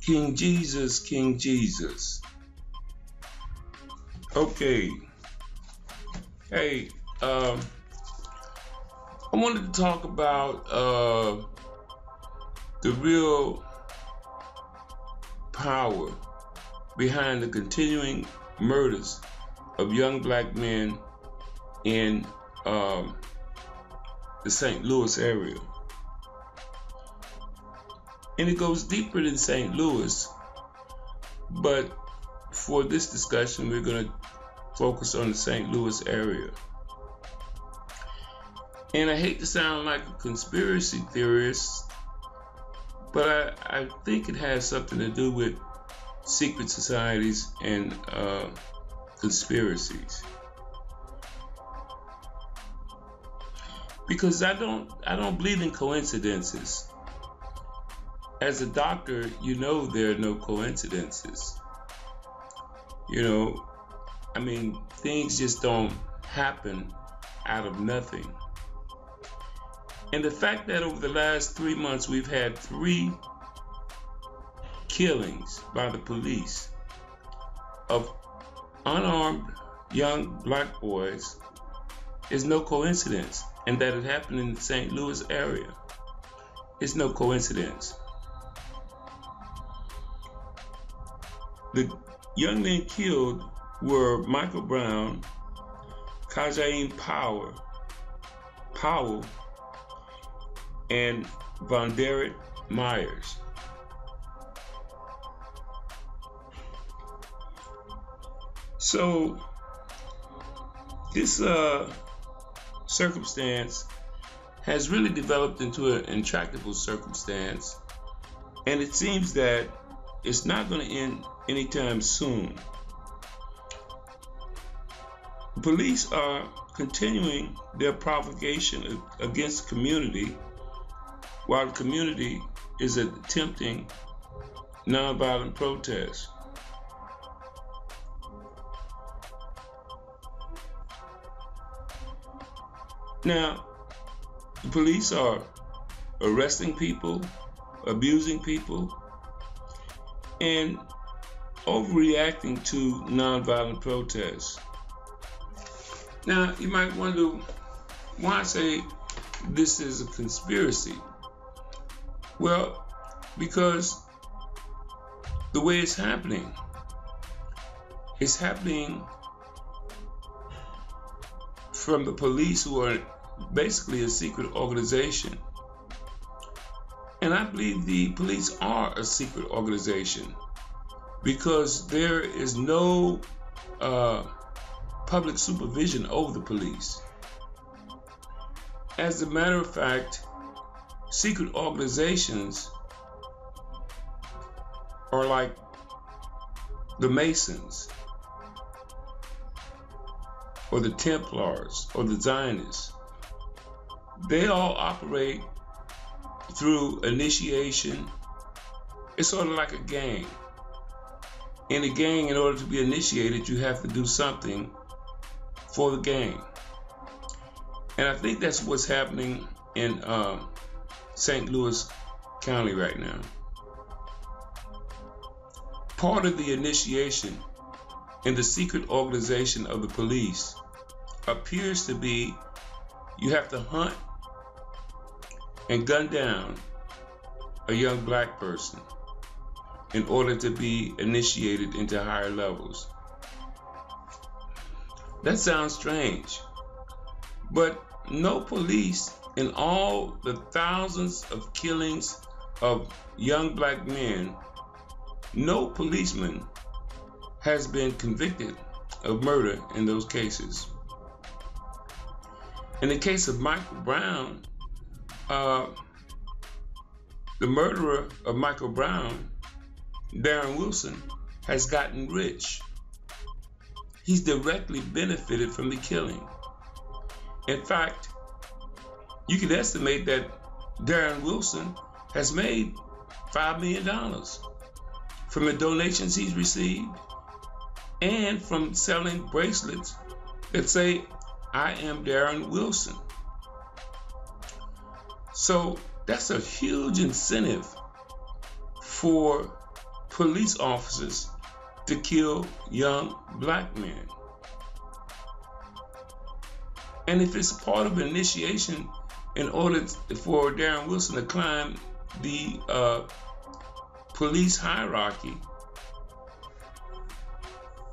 King Jesus, King Jesus. Okay. Hey, I wanted to talk about the real power behind the continuing murders of young black men in the St. Louis area. And it goes deeper than St. Louis, but for this discussion, we're going to focus on the St. Louis area. And I hate to sound like a conspiracy theorist, but I think it has something to do with secret societies and conspiracies. Because I don't believe in coincidences. As a doctor, you know there are no coincidences. You know, I mean, things just don't happen out of nothing. And the fact that over the last 3 months we've had 3 killings by the police of unarmed young black boys is no coincidence. And that it happened in the St. Louis area is no coincidence. The young men killed were Michael Brown, Kajieme Powell, and Vodrrit Myers. So this circumstance has really developed into an intractable circumstance, and it seems that it's not going to end anytime soon. Police are continuing their provocation against the community, while the community is attempting nonviolent protest. Now, the police are arresting people, abusing people, and overreacting to nonviolent protests. Now, you might wonder why I say this is a conspiracy. Well, because the way it's happening from the police, who are basically a secret organization. And I believe the police are a secret organization because there is no public supervision over the police. As a matter of fact, secret organizations are like the Masons, or the Templars, or the Zionists. They all operate through initiation. It's sort of like a gang. In a gang, in order to be initiated, you have to do something for the gang. And I think that's what's happening in St. Louis County right now. Part of the initiation in the secret organization of the police appears to be you have to hunt and gun down a young black person in order to be initiated into higher levels. That sounds strange, but no police in all the thousands of killings of young black men, no policeman has been convicted of murder in those cases. In the case of Michael Brown, the murderer of Michael Brown, Darren Wilson, has gotten rich. He's directly benefited from the killing. In fact, you can estimate that Darren Wilson has made $5 million from the donations he's received and from selling bracelets that say, "I am Darren Wilson." So that's a huge incentive for police officers to kill young black men. And if it's part of initiation in order for Darren Wilson to climb the police hierarchy,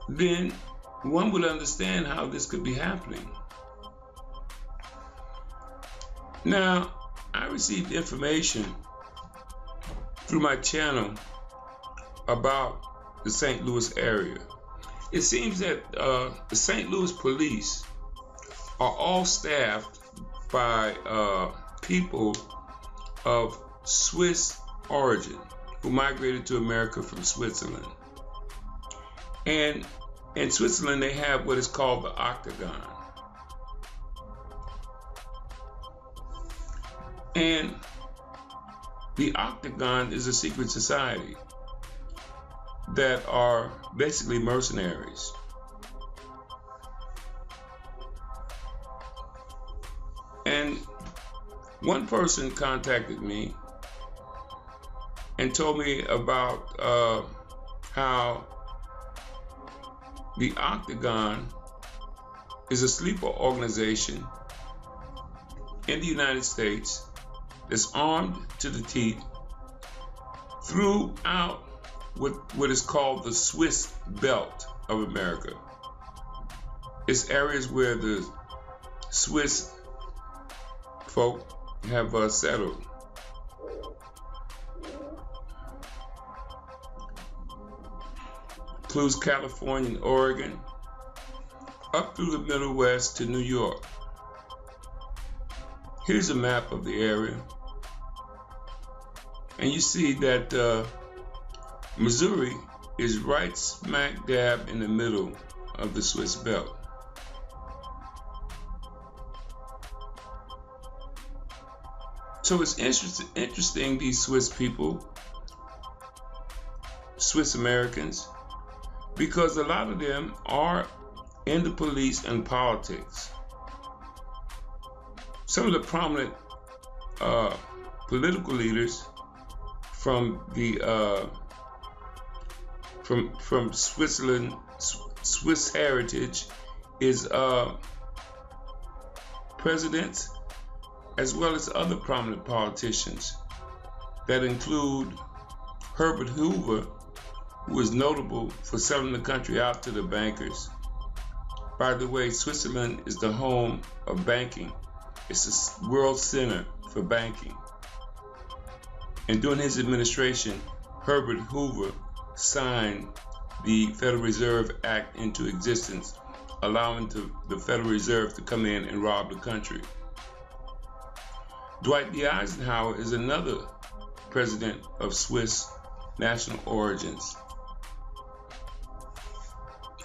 then one would understand how this could be happening. Now, I received information through my channel about the St. Louis area. It seems that the St. Louis police are all staffed by people of Swiss origin who migrated to America from Switzerland. And in Switzerland, they have what is called the Octagon. And the Octagon is a secret society that are basically mercenaries. And one person contacted me and told me about how the Octagon is a sleeper organization in the United States that's armed to the teeth throughout what is called the Swiss belt of America. It's areas where the Swiss folk have settled. Includes California and Oregon, up through the Middle West to New York. Here's a map of the area. And you see that Missouri is right smack dab in the middle of the Swiss belt. So it's interesting, these Swiss people, Swiss Americans, because a lot of them are in the police and politics. Some of the prominent political leaders from the from Switzerland, Swiss heritage, is presidents as well as other prominent politicians that include Herbert Hoover, who is notable for selling the country out to the bankers. By the way, Switzerland is the home of banking. It's the world center for banking. And during his administration, Herbert Hoover signed the Federal Reserve Act into existence, allowing the Federal Reserve to come in and rob the country. Dwight D. Eisenhower is another president of Swiss national origins.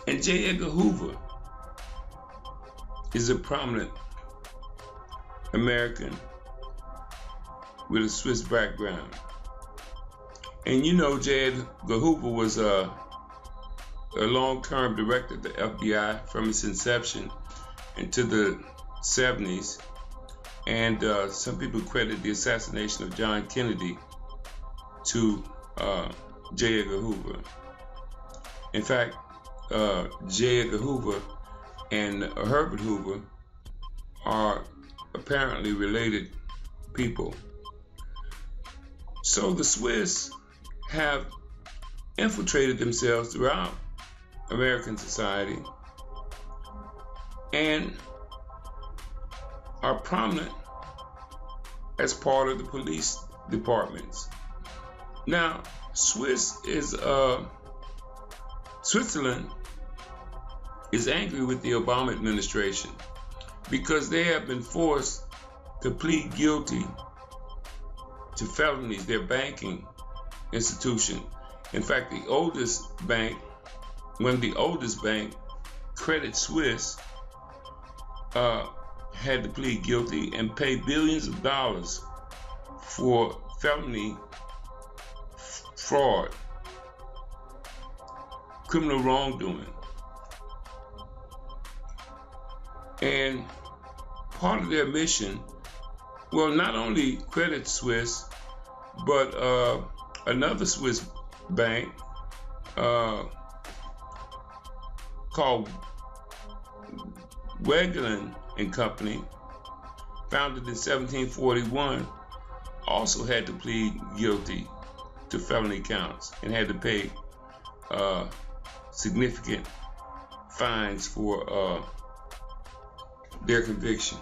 And J. Edgar Hoover is a prominent American with a Swiss background. And you know, J. Edgar Hoover was a long-term director of the FBI from its inception into the 70s. And some people credit the assassination of John Kennedy to J. Edgar Hoover. In fact, J. Edgar Hoover and Herbert Hoover are apparently related people. So the Swiss have infiltrated themselves throughout American society and are prominent as part of the police departments. Now, Switzerland is angry with the Obama administration because they have been forced to plead guilty to felonies, their banking institution. In fact, the oldest bank, Credit Suisse, had to plead guilty and pay billions of dollars for felony fraud, criminal wrongdoing. And part of their mission, well, not only Credit Suisse, but another Swiss bank called Wegelin and Company, founded in 1741, also had to plead guilty to felony counts and had to pay significant fines for their conviction.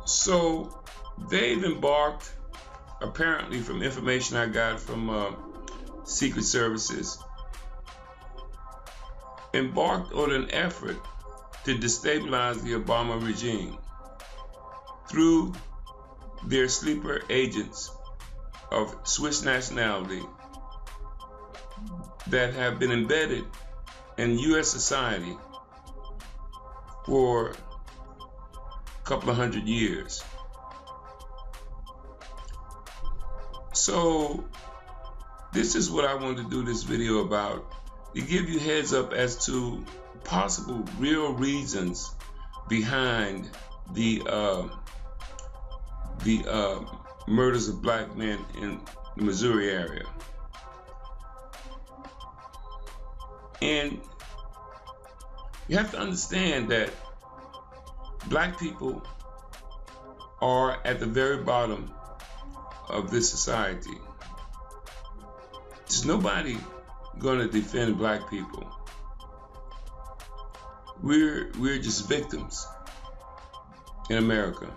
So they've embarked, apparently from information I got from Secret Services, embarked on an effort to destabilize the Obama regime through their sleeper agents of Swiss nationality that have been embedded in U.S. society for a couple of 100 years. So this is what I wanted to do this video about, to give you heads up as to possible real reasons behind the murders of black men in the Missouri area. And you have to understand that black people are at the very bottom of this society. There's nobody going to defend black people. We're just victims in America.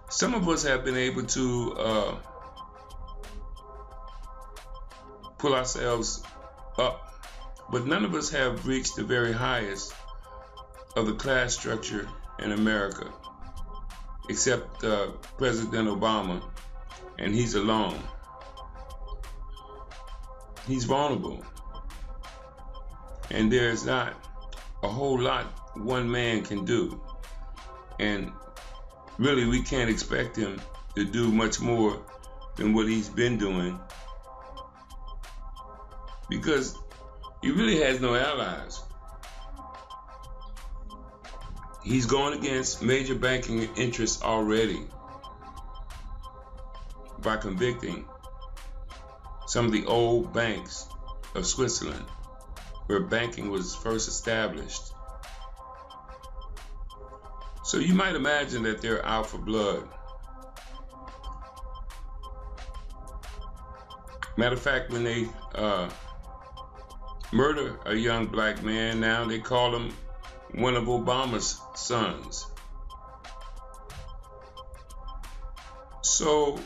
Some of us have been able to pull ourselves up, but none of us have reached the very highest of the class structure in America, except President Obama, and he's alone. He's vulnerable, and there's not a whole lot one man can do, and really we can't expect him to do much more than what he's been doing, because he really has no allies. He's going against major banking interests already by convicting some of the old banks of Switzerland, where banking was first established. So you might imagine that they're out for blood. Matter of fact, when they murder a young black man, now they call him one of Obama's sons. So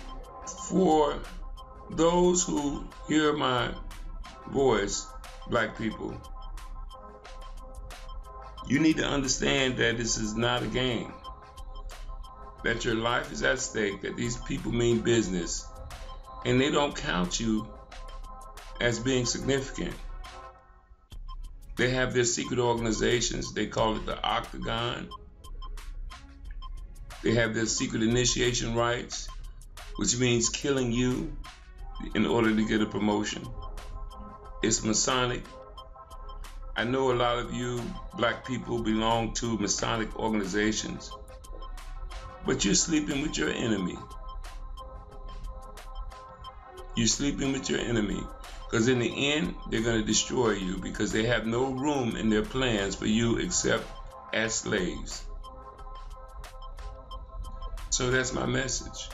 for those who hear my voice, black people, you need to understand that this is not a game, that your life is at stake, that these people mean business, and they don't count you as being significant. They have their secret organizations. They call it the Octagon. They have their secret initiation rites, which means killing you in order to get a promotion. It's Masonic. I know a lot of you black people belong to Masonic organizations, but you're sleeping with your enemy. You're sleeping with your enemy, because in the end, they're going to destroy you, because they have no room in their plans for you except as slaves. So that's my message.